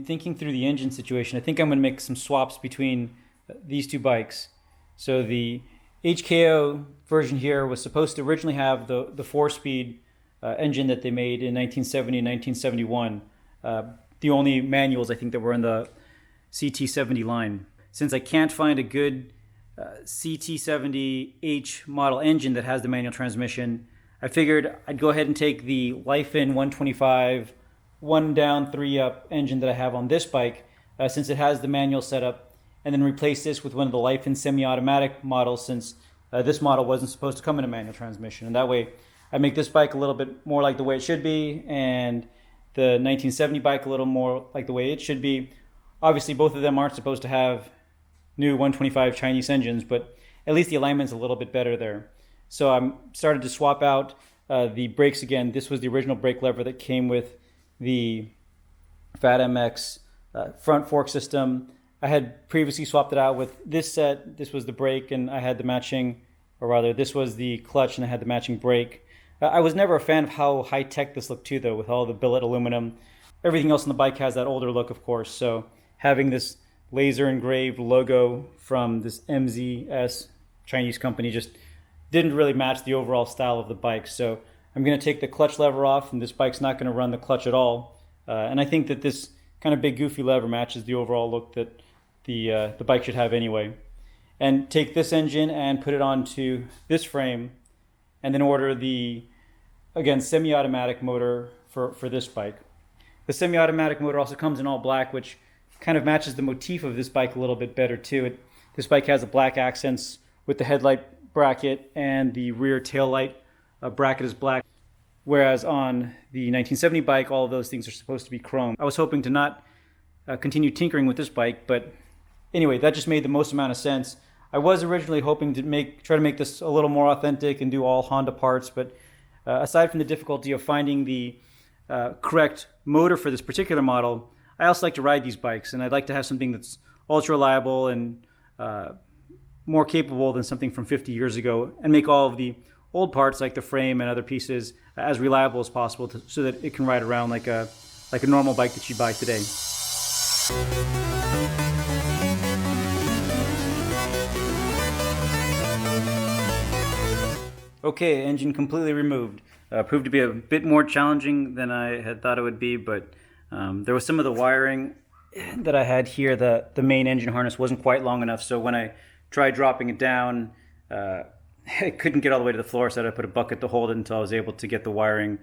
in thinking through the engine situation, I think I'm going to make some swaps between these two bikes. So the HKO version here was supposed to originally have the 4-speed engine that they made in 1970 and 1971. The only manuals I think that were in the CT70 line. Since I can't find a good CT70H model engine that has the manual transmission, I figured I'd go ahead and take the Lifan 125 1 down 3 up engine that I have on this bike, since it has the manual setup, and then replace this with one of the Lifan semi-automatic models, since this model wasn't supposed to come in a manual transmission. And that way I make this bike a little bit more like the way it should be, and the 1970 bike a little more like the way it should be. Obviously both of them aren't supposed to have new 125 Chinese engines, but at least the alignment's a little bit better there. So I'm started to swap out the brakes again. This was the original brake lever that came with the Fat MX front fork system. I had previously swapped it out with this set. This was the brake, and I had the matching, or rather this was the clutch and I had the matching brake. I was never a fan of how high-tech this looked too, though, with all the billet aluminum. Everything else on the bike has that older look, of course, so having this laser engraved logo from this MZS Chinese company just didn't really match the overall style of the bike. So I'm going to take the clutch lever off, and this bike's not going to run the clutch at all. And I think that this kind of big goofy lever matches the overall look that the bike should have anyway. And take this engine and put it onto this frame, and then order the, again, semi-automatic motor for this bike. The semi-automatic motor also comes in all black, which kind of matches the motif of this bike a little bit better too. This bike has the black accents with the headlight bracket, and the rear tail light bracket is black, whereas on the 1970 bike all of those things are supposed to be chrome. I was hoping to not continue tinkering with this bike, but anyway, that just made the most amount of sense. I was originally hoping to try to make this a little more authentic and do all Honda parts, but aside from the difficulty of finding the correct motor for this particular model, I also like to ride these bikes, and I'd like to have something that's ultra reliable and more capable than something from 50 years ago, and make all of the old parts like the frame and other pieces as reliable as possible so that it can ride around like a normal bike that you buy today. Okay, engine completely removed. Proved to be a bit more challenging than I had thought it would be, but there was some of the wiring that I had here. The main engine harness wasn't quite long enough, so when I tried dropping it down, I couldn't get all the way to the floor, so I had to put a bucket to hold it until I was able to get the wiring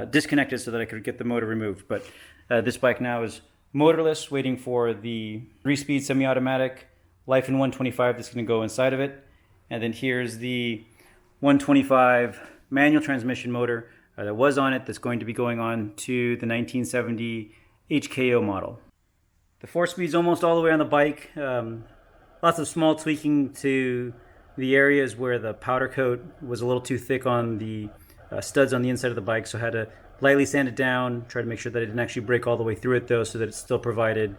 disconnected so that I could get the motor removed. But this bike now is motorless, waiting for the 3-speed semi-automatic Lifan 125 that's going to go inside of it. And then here's the 125 manual transmission motor that was on it that's going to be going on to the 1970 HKO model. The 4-speed's almost all the way on the bike. Lots of small tweaking to the areas where the powder coat was a little too thick on the studs on the inside of the bike, so I had to lightly sand it down, try to make sure that it didn't actually break all the way through it though, so that it still provided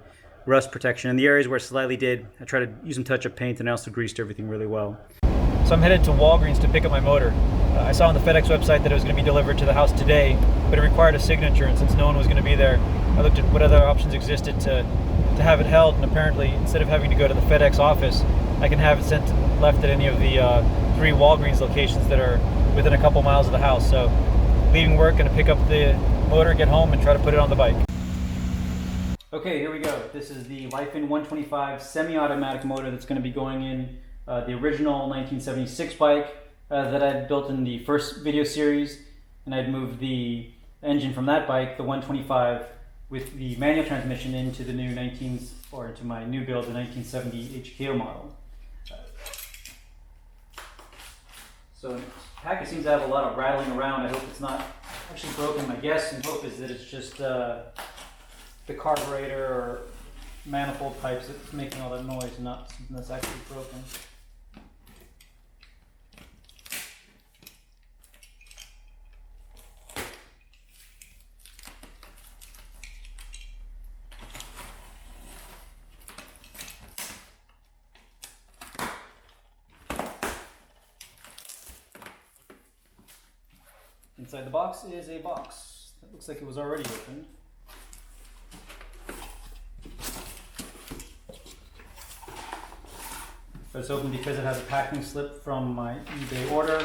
rust protection. In the areas where it slightly did, I tried to use some touch-up paint, and I also greased everything really well. So I'm headed to Walgreens to pick up my motor. I saw on the FedEx website that it was going to be delivered to the house today, but it required a signature, and since no one was going to be there, I looked at what other options existed to have it held, and apparently instead of having to go to the FedEx office, I can have it sent and left at any of the 3 Walgreens locations that are within a couple miles of the house. So leaving work, going to pick up the motor, get home, and try to put it on the bike. Okay, here we go. This is the Lifan 125 semi-automatic motor that's going to be going in the original 1976 bike that I had built in the first video series, and I'd moved the engine from that bike, the 125, with the manual transmission into the new into my new build, the 1970 HKO model. So the package seems to have a lot of rattling around. I hope it's not actually broken. My guess and hope is that it's just the carburetor or manifold pipes that's making all that noise, and not something that's actually broken. Inside the box is a box that looks like it was already opened. But it's open because it has a packing slip from my eBay order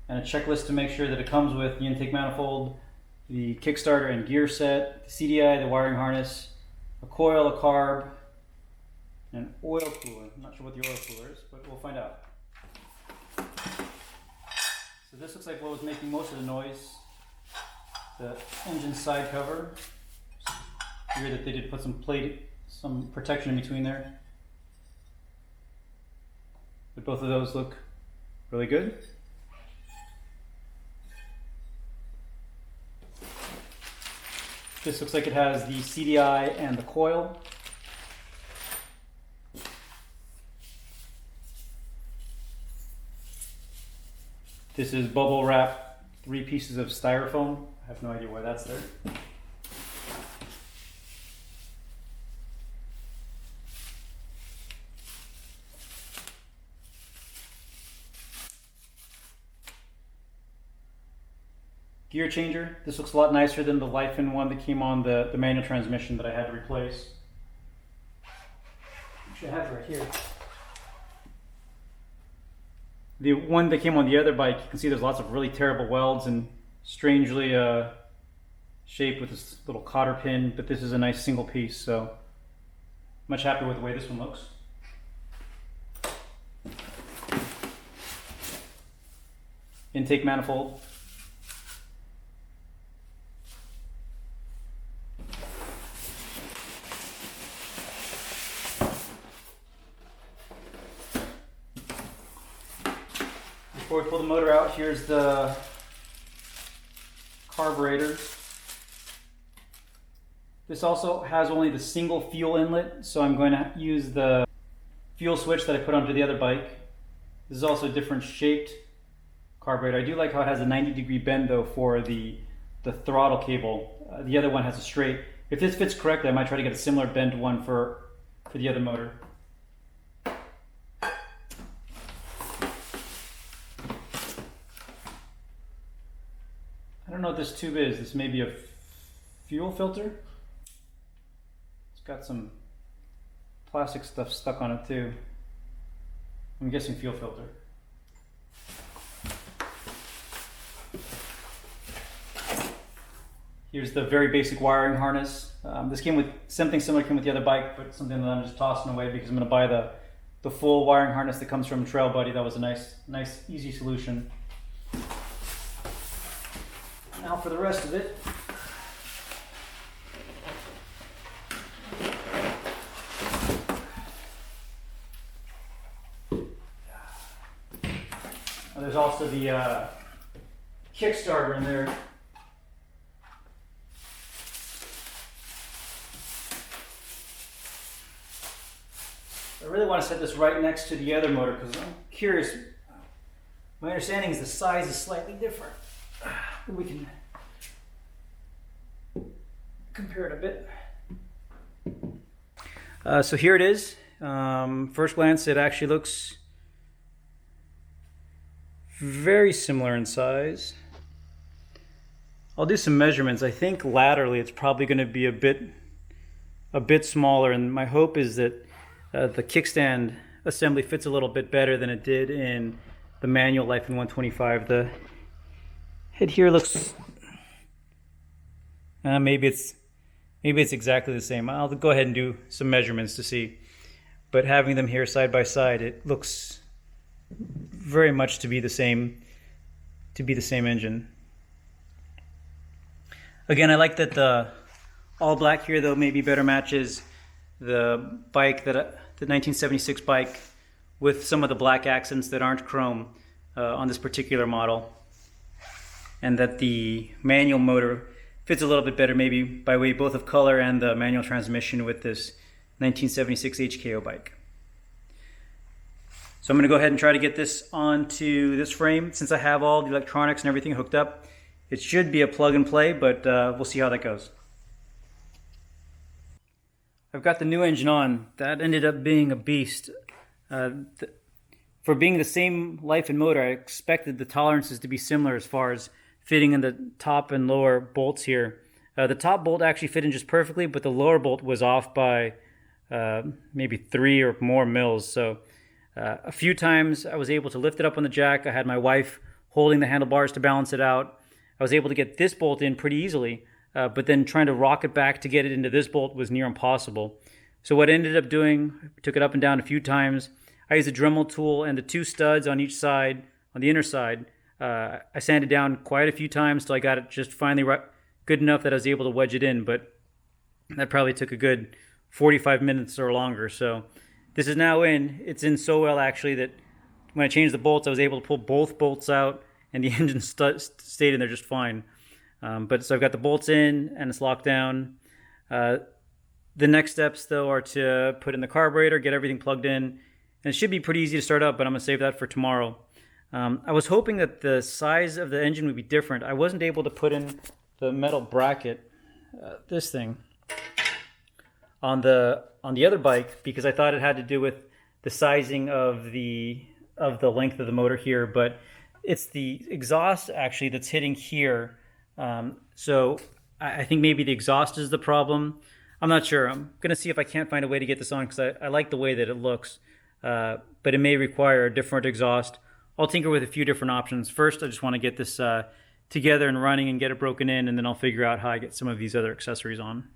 and a checklist to make sure that it comes with the intake manifold, the Kickstarter and gear set, the CDI, the wiring harness, a coil, a carb, and an oil cooler. I'm not sure what the oil cooler is, but we'll find out. So this looks like what was making most of the noise. The engine side cover. Weird that they did put some protection in between there. But both of those look really good. This looks like it has the CDI and the coil. This is bubble wrap, 3 pieces of styrofoam. I have no idea why that's there. Gear changer. This looks a lot nicer than the Lifan one that came on the manual transmission that I had to replace. Actually, I have it right here. The one that came on the other bike, you can see there's lots of really terrible welds and strangely shaped with this little cotter pin, but this is a nice single piece, so much happier with the way this one looks. Intake manifold. Before we pull the motor out, here's the carburetor. This also has only the single fuel inlet, so I'm going to use the fuel switch that I put onto the other bike. This is also a different shaped carburetor. I do like how it has a 90-degree bend though for the throttle cable. The other one has a straight. If this fits correctly, I might try to get a similar bent one for the other motor. I don't know what this tube is. This may be a fuel filter. It's got some plastic stuff stuck on it too. I'm guessing fuel filter. Here's the very basic wiring harness. This came with something similar came with the other bike, but something that I'm just tossing away because I'm going to buy the full wiring harness that comes from Trail Buddy. That was a nice, easy solution. Now for the rest of it. There's also the Kickstarter in there. I really want to set this right next to the other motor because I'm curious. My understanding is the size is slightly different. We can compare it a bit. So here it is. First glance, it actually looks very similar in size. I'll do some measurements. I think laterally it's probably going to be a bit smaller, and my hope is that the kickstand assembly fits a little bit better than it did in the manual Lifan 125. The head here looks maybe it's exactly the same. I'll go ahead and do some measurements to see, but having them here side by side, it looks very much to be the same engine. Again, I like that the all black here though maybe better matches the bike, the 1976 bike, with some of the black accents that aren't chrome on this particular model, and that the manual motor fits a little bit better maybe by way both of color and the manual transmission with this 1976 HKO bike. So I'm going to go ahead and try to get this onto this frame. Since I have all the electronics and everything hooked up, it should be a plug and play, but we'll see how that goes. I've got the new engine on. That ended up being a beast. For being the same Lifan motor, I expected the tolerances to be similar as far as fitting in the top and lower bolts here. The top bolt actually fit in just perfectly, but the lower bolt was off by maybe 3 or more mils. So a few times I was able to lift it up on the jack. I had my wife holding the handlebars to balance it out. I was able to get this bolt in pretty easily, but then trying to rock it back to get it into this bolt was near impossible. So what I ended up doing, took it up and down a few times. I used a Dremel tool and the 2 studs on each side, on the inner side. I sanded down quite a few times till I got it just finally good enough that I was able to wedge it in, but that probably took a good 45 minutes or longer. So this is now in. It's in so well, actually, that when I changed the bolts, I was able to pull both bolts out, and the engine stayed in there just fine. But so I've got the bolts in, and it's locked down. The next steps, though, are to put in the carburetor, get everything plugged in, and it should be pretty easy to start up, but I'm going to save that for tomorrow. I was hoping that the size of the engine would be different. I wasn't able to put in the metal bracket, this thing, on the other bike because I thought it had to do with the sizing of the length of the motor here, but it's the exhaust actually that's hitting here. So I think maybe the exhaust is the problem. I'm not sure. I'm going to see if I can't find a way to get this on because I like the way that it looks, but it may require a different exhaust. I'll tinker with a few different options. First, I just want to get this together and running and get it broken in, and then I'll figure out how I get some of these other accessories on.